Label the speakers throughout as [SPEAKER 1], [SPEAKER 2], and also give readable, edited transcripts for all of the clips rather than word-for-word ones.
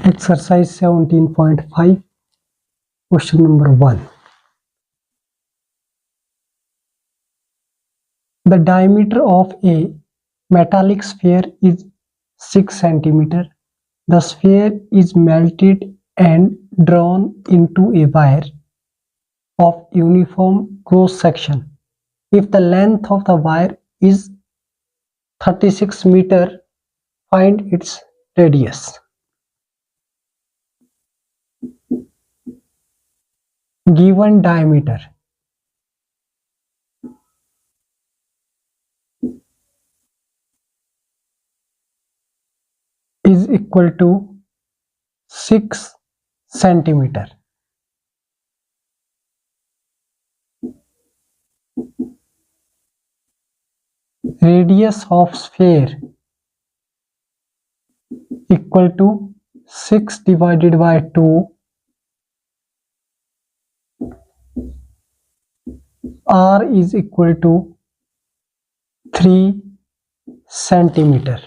[SPEAKER 1] Exercise 17.5, question number 1. The diameter of a metallic sphere is 6 cm. The sphere is melted and drawn into a wire of uniform cross section. If the length of the wire is 36 meter, find its radius. Given diameter is equal to 6 centimeter. Radius of sphere equal to 6 divided by 2. R is equal to 3 centimeter.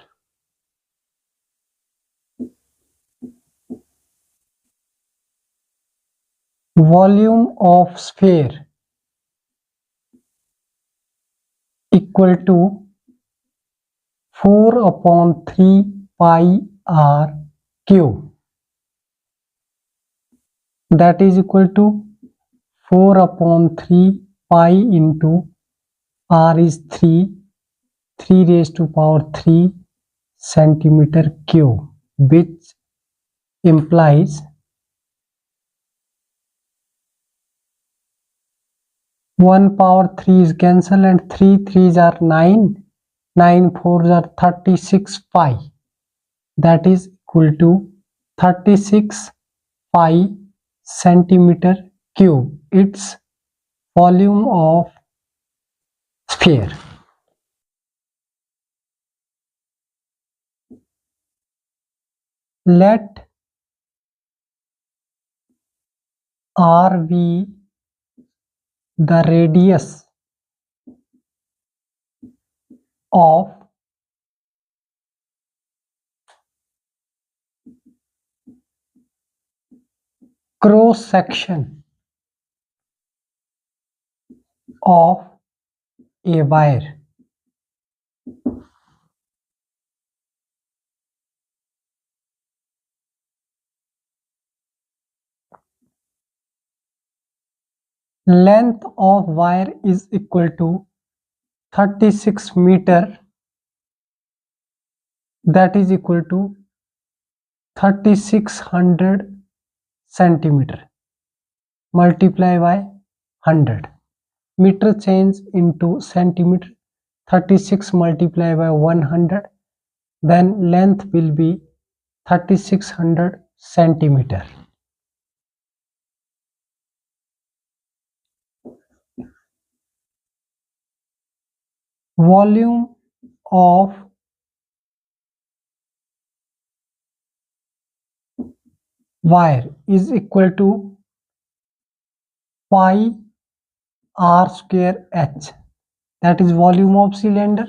[SPEAKER 1] Volume of sphere equal to 4 upon 3 pi r cube. That is equal to 4 upon 3 pi into r is 3 raised to power 3 centimeter cube, which implies 1 power 3 is cancelled and 3 3s are 9, 9 4s are 36 pi. That is equal to 36 pi centimeter cube. Its volume of sphere. Let R be the radius of cross section of a wire. Length of wire is equal to 36 meter. That is equal to 3600 centimeter. Multiply by 100. Meter change into centimeter. 36 multiply by 100. Then length will be 3600 centimeter. Volume of wire is equal to pi r square h. That is volume of cylinder.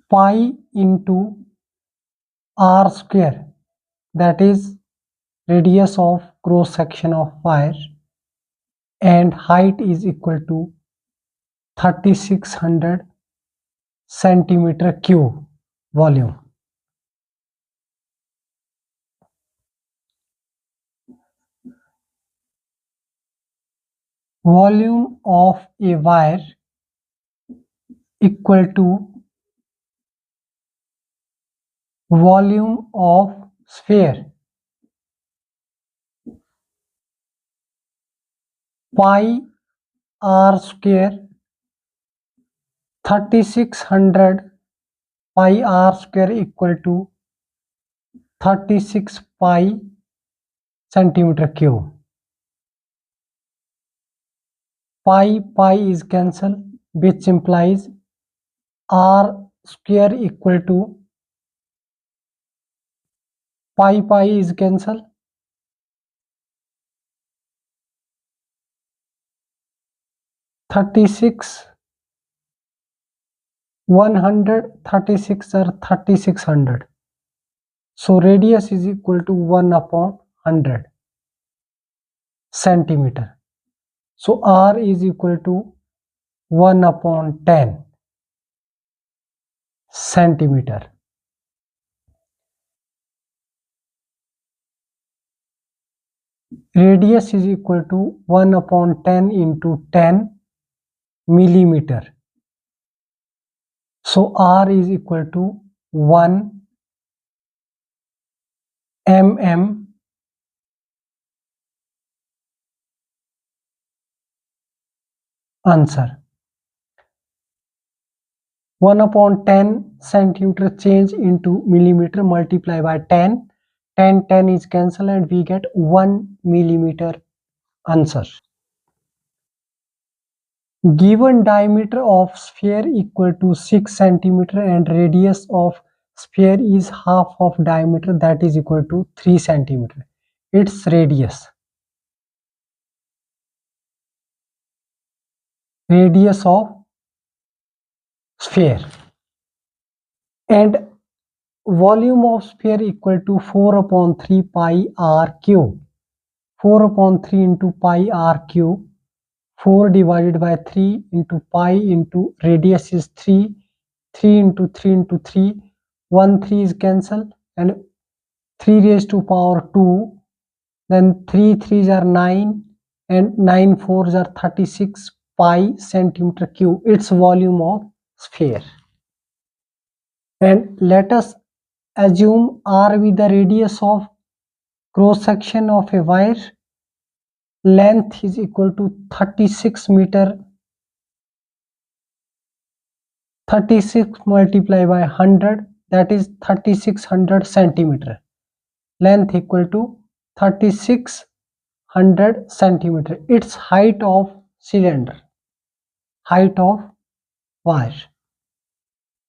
[SPEAKER 1] Pi into r square, that is radius of cross section of wire, and height is equal to 3600 centimeter cube volume. Volume of a wire equal to volume of sphere. Pi r square 3600 pi r square equal to 36 pi centimeter cube. Pi is cancelled, which implies r square equal to pi is cancelled. 136 or 3600. So radius is equal to 1 upon 100 centimeter. So R is equal to 1 upon 10 centimeter. Radius is equal to 1 upon 10 into 10 millimeter. So R is equal to 1 mm. Answer. 1 upon 10 centimeter change into millimeter, multiply by 10. 10 is cancelled and we get 1 millimeter. Answer. Given diameter of sphere equal to 6 centimeter and radius of sphere is half of diameter, that is equal to 3 centimeter. Its radius of sphere and volume of sphere equal to 4 upon 3 pi r cube. 4 upon 3 into pi r cube. 4 divided by 3 into pi into radius is 3. 3 into 3 into 3. 1 3 is cancelled and 3 raised to power 2. Then 3 3s are 9 and 9 4s are 36 pi centimeter cube. Its volume of sphere. And let us assume R be the radius of cross section of a wire. Length is equal to 36 meter. 36 multiplied by 100, that is 3600 centimeter. Length equal to 3600 centimeter. Its height of cylinder. Height of wire.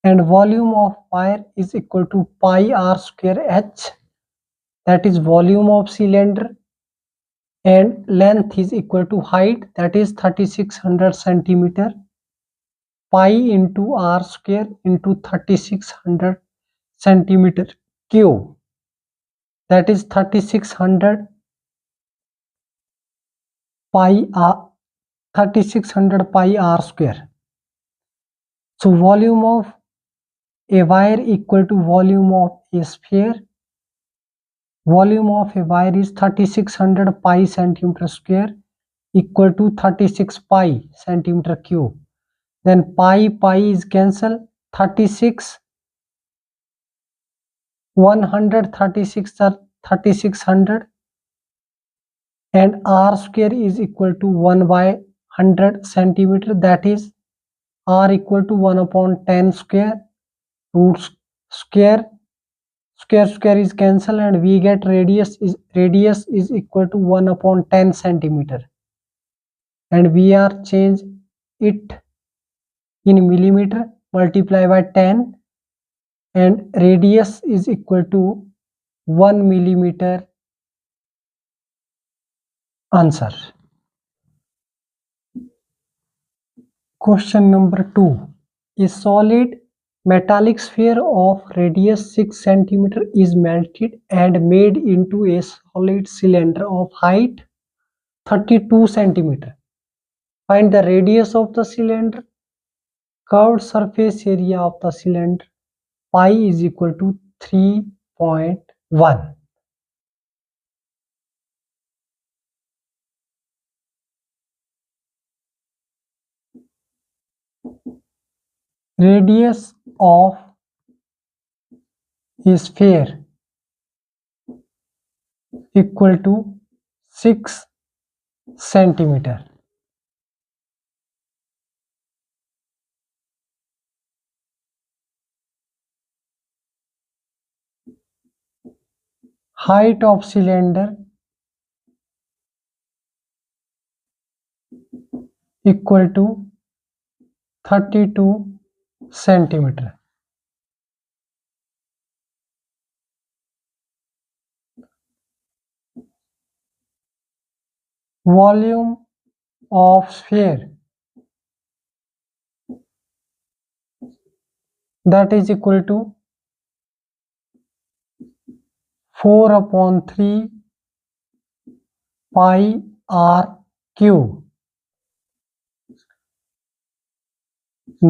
[SPEAKER 1] And volume of wire is equal to pi r square h, that is volume of cylinder, and length is equal to height, that is 3600 centimeter. Pi into r square into 3600 centimeter cube, that is 3600 pi r 3600 pi r square. So volume of a wire equal to volume of a sphere. Volume of a wire is 3600 pi centimeter square equal to 36 pi centimeter cube. Then pi is cancelled. 36 136 are 3600 and r square is equal to 1 by 100 centimeter, that is r equal to 1 upon 10 square. Root square is cancelled and we get radius is equal to 1 upon 10 centimeter, and we are change it in millimeter, multiply by 10 and radius is equal to 1 millimeter. Answer. Question number 2. A solid metallic sphere of radius 6 centimeter is melted and made into a solid cylinder of height 32 centimeter. Find the radius of the cylinder. Curved surface area of the cylinder. Pi is equal to 3.1. Radius of a sphere equal to 6 centimeter. Height of cylinder equal to 32 centimeter. Volume of sphere that is equal to 4/3 pi r cube,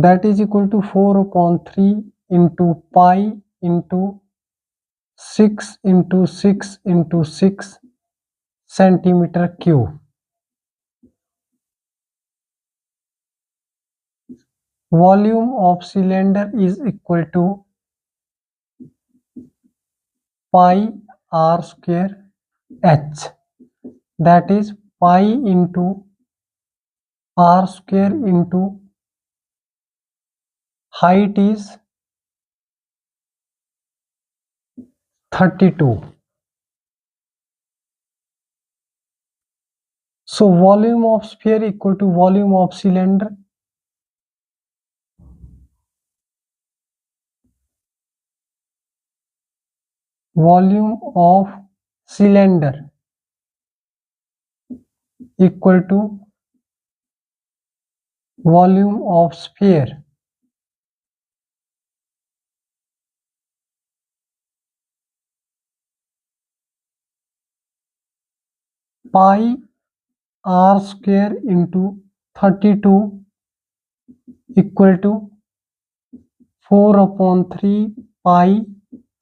[SPEAKER 1] that is equal to 4/3 into pi into 6 into 6 into 6 centimeter cube. Volume of cylinder is equal to pi r square h, that is pi into r square into height is 32. So volume of sphere equal to volume of cylinder. Volume of cylinder equal to volume of sphere. Pi r square into 32 equal to 4/3 pi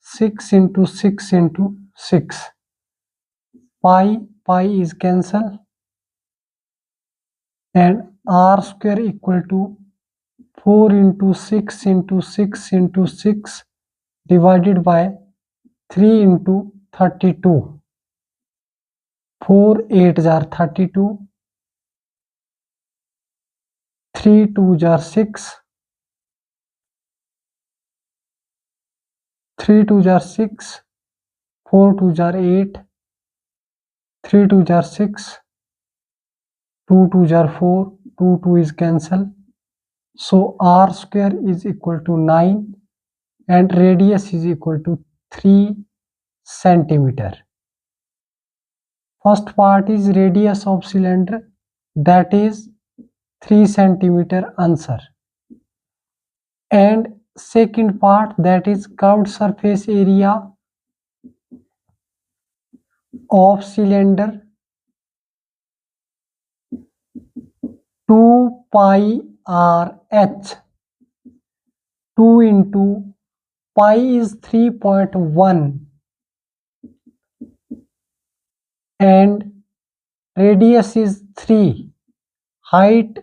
[SPEAKER 1] 6 into 6 into 6. Pi is cancel, and r square equal to 4 into 6 into 6 into 6 divided by 3 into 32. 4 8s are 32, 3 2s are 6, 3 2s are 6, 4 2s are 8, 3 2s are 6, 2 2s are 4, 2 2 is cancel. So r square is equal to 9 and radius is equal to 3 centimeter. First part is radius of cylinder, that is 3 centimeter answer. And second part, that is curved surface area of cylinder 2 pi r h. 2 into pi is 3.1 and radius is 3, height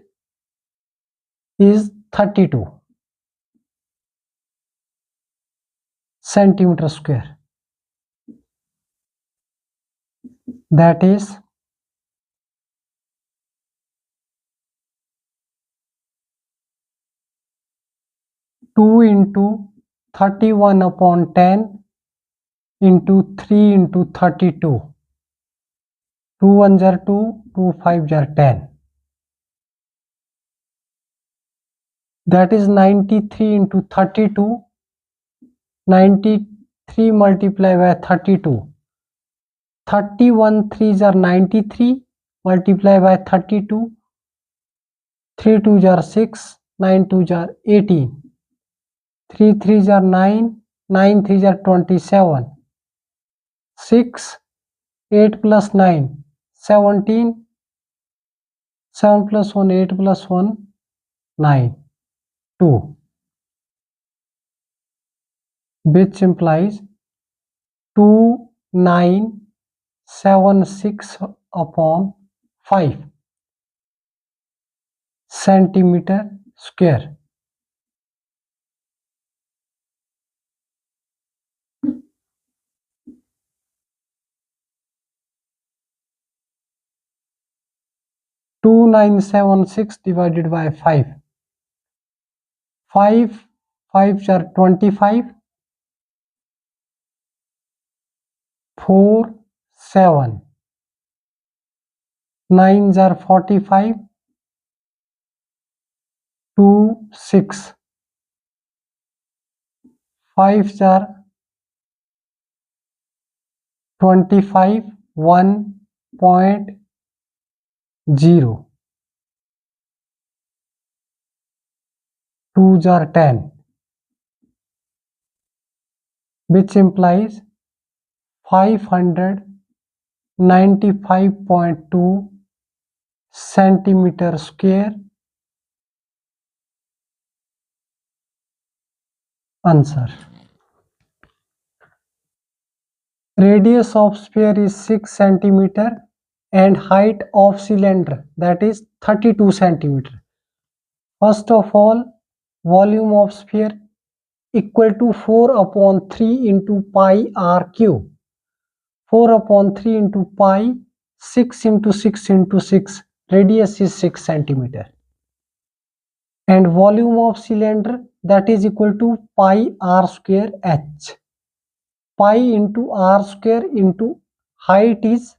[SPEAKER 1] is 32 centimeter square, that is 2 into 31/10 into 3 into 32. 2 1s are 2, 2 5s are 10. That is 93 into 32. 93 multiplied by 32. 31 3s are 93 multiplied by 32. 3 2s are 6, 9 2s are 18. 3 3s are 9, 9 3s are 27. 6 8 plus 9 17. 7 plus 1 8 plus 1 9 2, which implies 2976/5 centimeter square. Two 976 divided by 5. 5 5s are 25. 4 7. 9s are 45. 2 6. 5s are 25. 1.0. 2s are 10. which implies 595.2 centimeter square. Answer. Radius of sphere is 6 centimeter and height of cylinder, that is 32 centimeter. First of all, volume of sphere equal to 4 upon 3 into pi r cube. 4 upon 3 into pi, 6 into 6 into 6, radius is 6 centimeter. And volume of cylinder, that is equal to pi r square h. Pi into r square into height is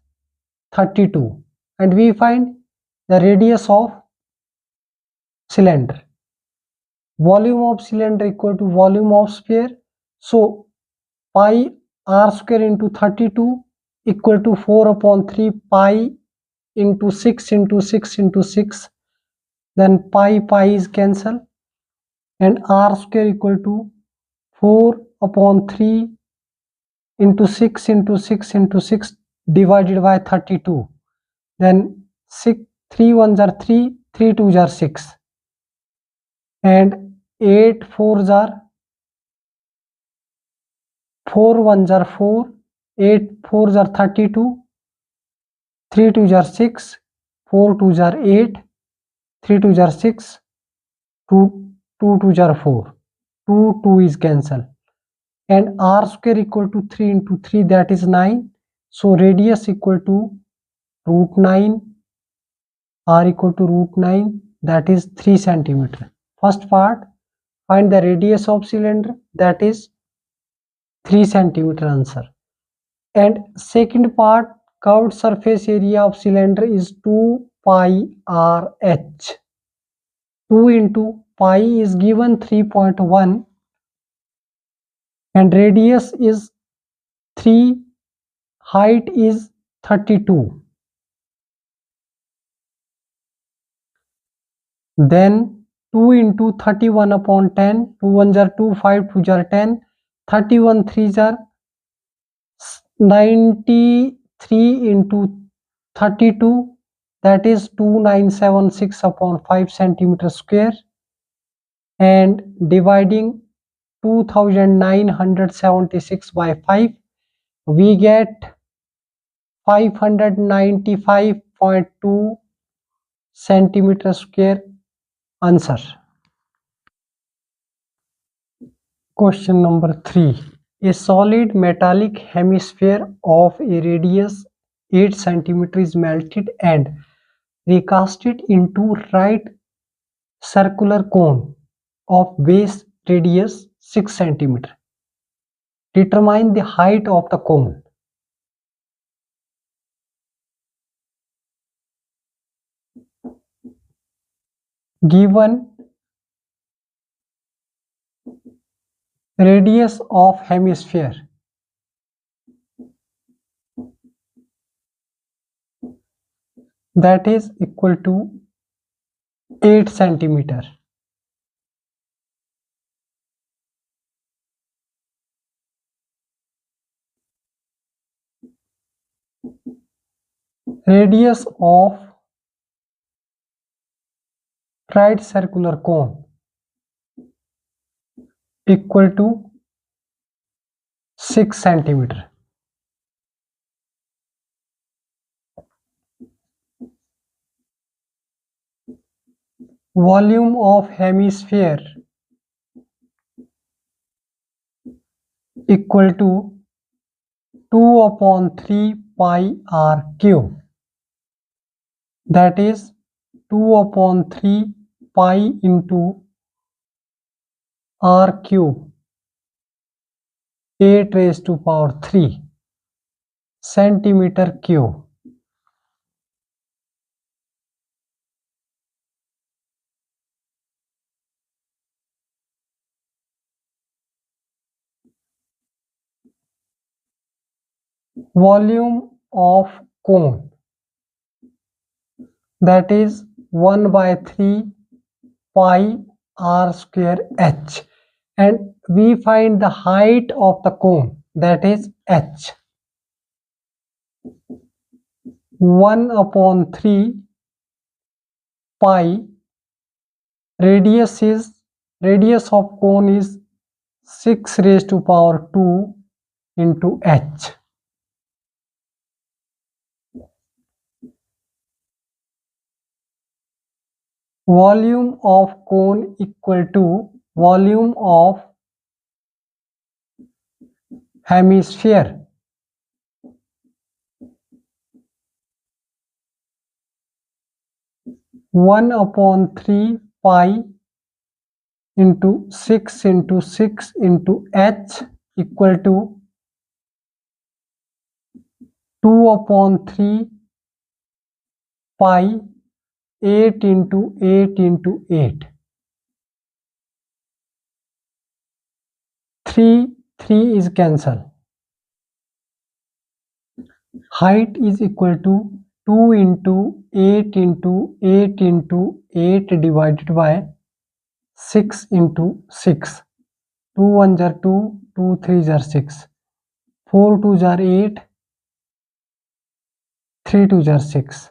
[SPEAKER 1] 32, and we find the radius of cylinder. Volume of cylinder equal to volume of sphere, so pi r square into 32 equal to 4 upon 3 pi into 6 into 6 into 6, then pi is cancelled, and r square equal to 4 upon 3 into 6 into 6 into 6 divided by 32, then 3 1s are 3, 3 2s are 6, and 8 4s are 4 1s are 4, 8 4s are 32, 3 2s are 6, 4 2s are 8, 3 2s are 6, 2 2s are 4, 2 is cancelled, and r square equal to 3 into 3, that is 9. So radius equal to root 9, r equal to root 9, that is 3 centimeter. First part, find the radius of cylinder, that is 3 centimeter. Answer. And second part, curved surface area of cylinder is 2 pi r h. 2 into pi is given 3.1 and radius is 3, height is 32. Then 2 into 31 upon 10, 2 1s are 2, 5 2s are 10, 31 3s are 93 into 32, that is 2976 upon 5 centimeter square, and dividing 2976 by 5, we get 595.2 centimeter square. Answer. Question number 3. A solid metallic hemisphere of a radius 8 centimeter is melted and recasted into right circular cone of base radius 6 centimeter. Determine the height of the cone. Given radius of hemisphere, that is equal to 8 centimeter. Radius of right circular cone equal to 6 centimeter. Volume of hemisphere equal to 2 upon 3 pi r cube, that is 2 upon 3 pi into r cube 8 raised to power 3 centimeter cube. Volume of cone, that is 1 by 3 pi r square h. and we find the height of the cone, that is h. 1/3 pi, radius of cone is 6 raised to power 2 into h. Volume of cone equal to volume of hemisphere. One upon 3 pi into 6 into 6 into h equal to 2/3 pi 8 into 8 into 8. 3 is cancel. Height is equal to 2 into 8 into 8 into 8 divided by 6 into 6. 2 1s are 2, 2 3s are 6. 4 2s are 8, 3 2s are 6.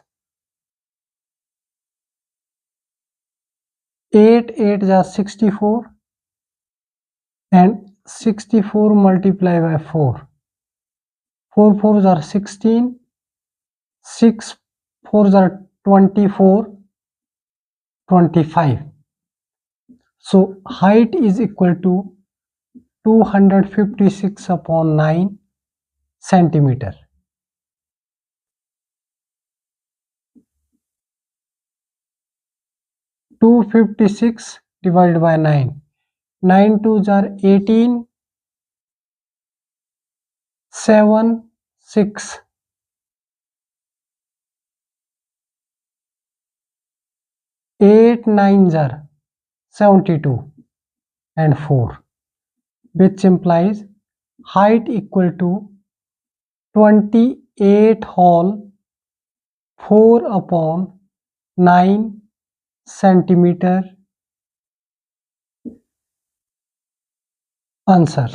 [SPEAKER 1] 8 8s are 64 and 64 multiplied by 4. 4 4s are 16, 6 4s are 24, 25. So height is equal to 256/9 centimeter. 256 divided by 9. 9 2s are 18, 7 6. 8 9s are 72 and 4, which implies height equal to 28 whole 4/9 centimeter. Answer.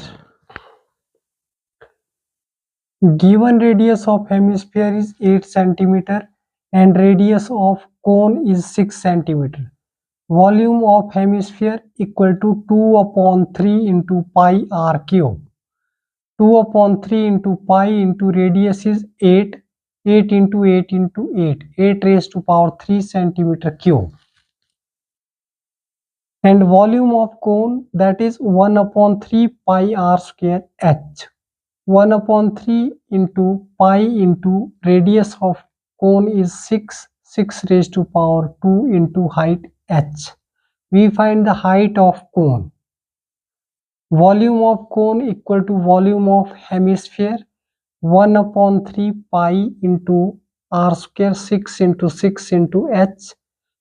[SPEAKER 1] Given radius of hemisphere is 8 centimeter and radius of cone is 6 centimeter. Volume of hemisphere equal to 2/3 into pi r cube. 2/3 into pi into radius is 8. 8 into 8 into 8. 8 raised to power 3 centimeter cube. And volume of cone, that is 1/3 pi r square h. 1/3 into pi into radius of cone is 6. 6 raised to power 2 into height h. We find the height of cone. Volume of cone equal to volume of hemisphere. 1/3 pi into r square, 6 into 6 into h,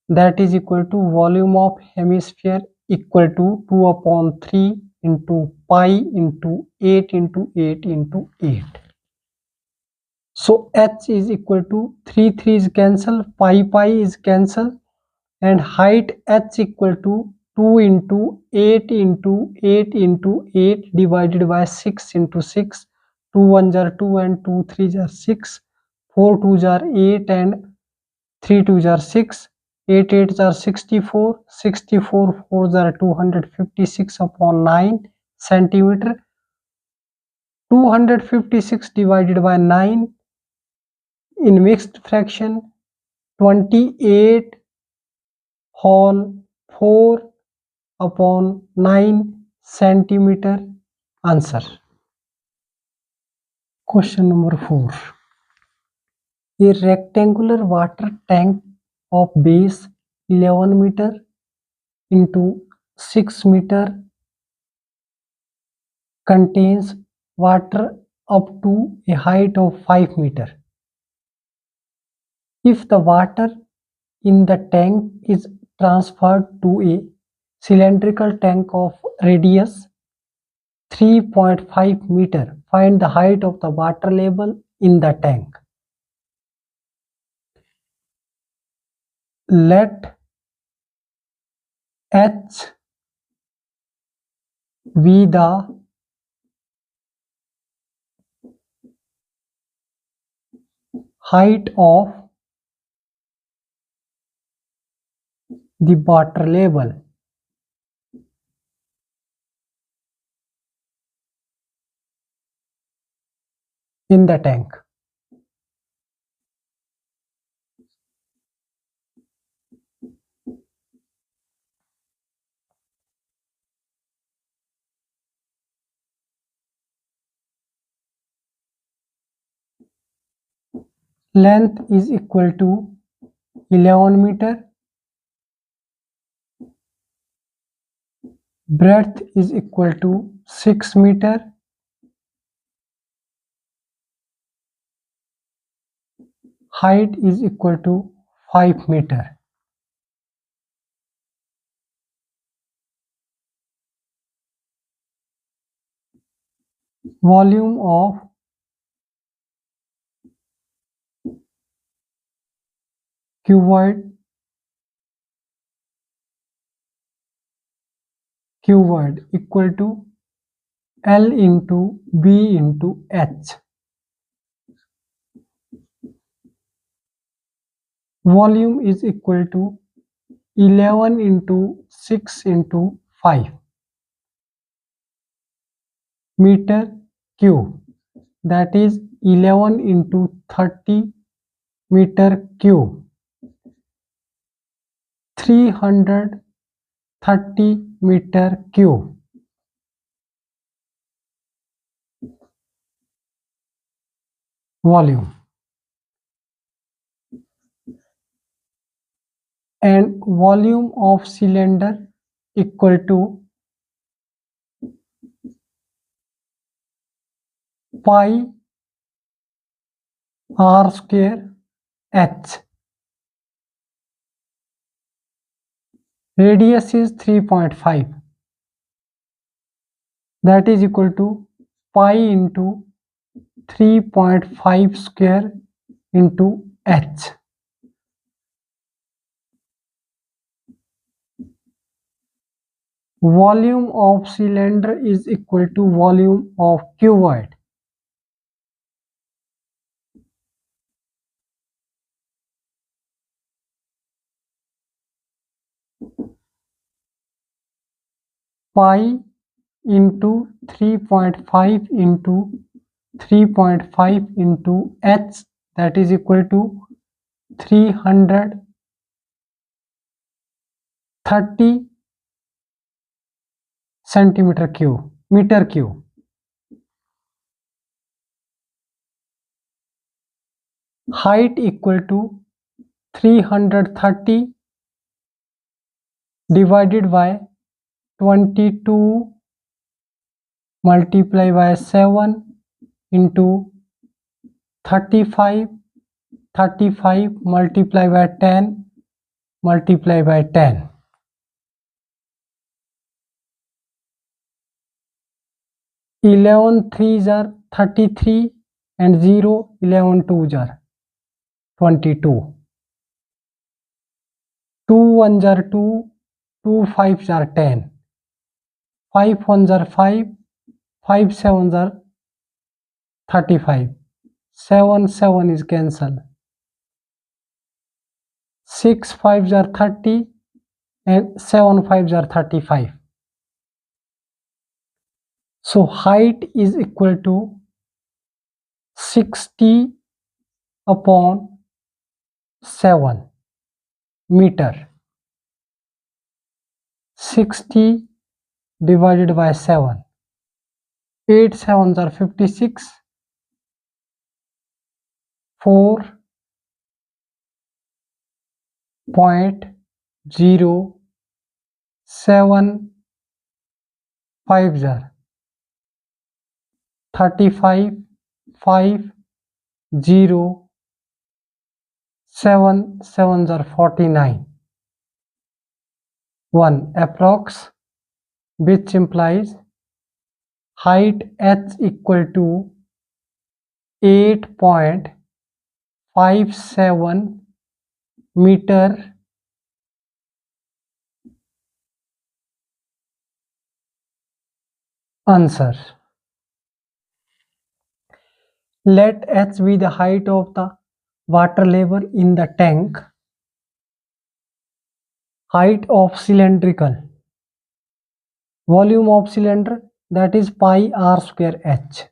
[SPEAKER 1] that is equal to volume of hemisphere equal to 2/3 into pi into 8 into 8 into 8. So h is equal to 3 3 is cancel, pi is cancel, and height h equal to 2 into 8 into 8 into 8 divided by 6 into 6. 2 1s are 2 and 2 3s are 6. 4 2s are 8 and 3 2s are 6. 8 8s are 64. 64 4s are 256/9 centimeter. 256 divided by 9 in mixed fraction. 28 whole 4/9 centimeter. Answer. Question number 4. A rectangular water tank of base 11 meter into 6 meter contains water up to a height of 5 meter. If the water in the tank is transferred to a cylindrical tank of radius 3.5 meter, find the height of the water level in the tank. Let h V the height of the water level in the tank. Length is equal to 11 meter. Breadth is equal to 6 meter. Height is equal to 5 meter. Volume of cuboid equal to L into B into H. Volume is equal to 11 into 6 into 5 meter cube, that is 11 into 30 meter cube, 330 meter cube. Volume. And volume of cylinder equal to pi r square h. Radius is 3.5, that is equal to pi into 3.5 square into h. Volume of cylinder is equal to volume of cuboid. Pi into 3.5 into 3.5 into h, that is equal to 330 centimeter cube, meter cube. Height equal to 330 divided by 22 multiply by 7 into 35 multiply by 10 multiply by 10. 11 3s are 33 and 0 11 2s are 22. 2 1s are 2, 2 5s are 10, 5 1s are 5, 5 7s are 35, 7 7 is cancelled, 6 5s are 30 and 7 5s are 35. So height is equal to 60 upon 7 meter. 60 divided by 7. 8 7s are 56. 4.075 are 35, 5, 0, 7, 7s are 49. 1 approx, which implies height h equal to 8.57 meter Answer. Let h be the height of the water level in the tank. Height of cylindrical. Volume of cylinder, that is pi r square h.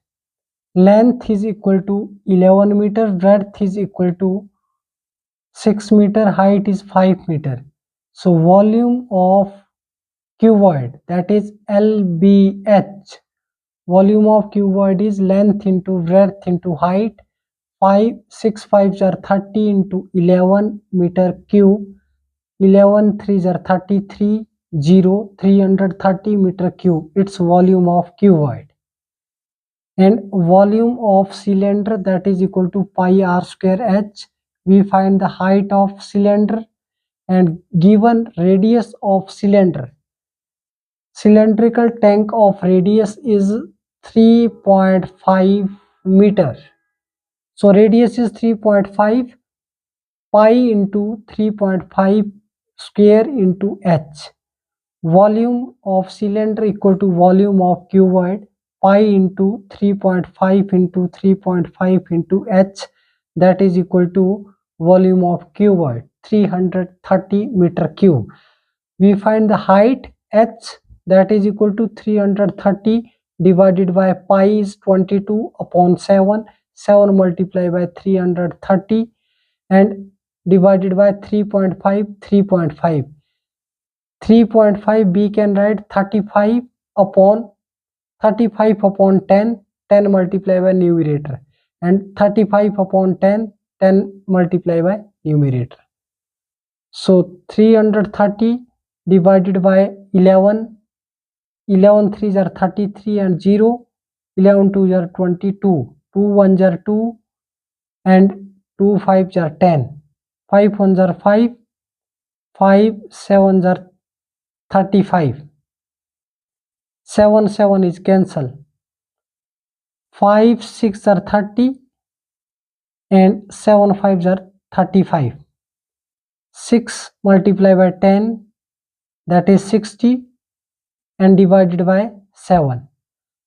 [SPEAKER 1] Length is equal to 11 meter, breadth is equal to 6 meter, height is 5 meter. So volume of cuboid, that is LBH. Volume of cuboid is length into breadth into height. 6 5s are 30 into 11 meter cube. 11 3s are 33, 0, 330 meter cube. It's volume of cuboid. And volume of cylinder, that is equal to pi r square h. We find the height of cylinder and given radius of cylinder. Cylindrical tank of radius is 3.5 meter. So radius is 3.5, pi into 3.5 square into h. Volume of cylinder equal to volume of cuboid, pi into 3.5 into 3.5 into h, that is equal to volume of cuboid, 330 meter cube. We find the height h, that is equal to 330 divided by pi is 22 upon 7. 7 multiplied by 330 and divided by 3.5, 3.5. 3.5 we can write 35 upon 10, 10 multiplied by numerator, and 35 upon 10, 10 multiplied by numerator. So 330 divided by 11, 11 3s are 33 and 0, 11 2s are 22, 2 1s are 2 and 2 5s are 10, 5 1s are 5, 5 7s are 35, 7 7 is cancel, 5 6 are 30 and 7 5s are 35. 6 multiplied by 10, that is 60, and divided by 7.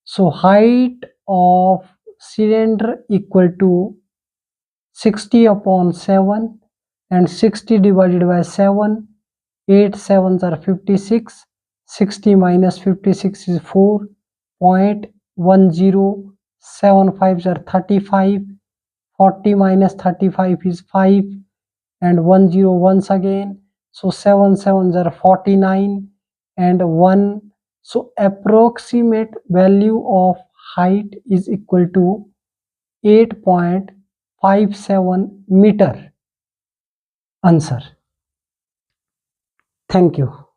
[SPEAKER 1] So height of cylinder equal to 60 upon 7 and 60 divided by 7. 8 7s are 56. 60 minus 56 is 4.10. 7 5s are 35. 40 minus 35 is 5 and 10 once again. So 7 7s are 49 and 1. So approximate value of height is equal to 8.57 meter. Answer. Thank you.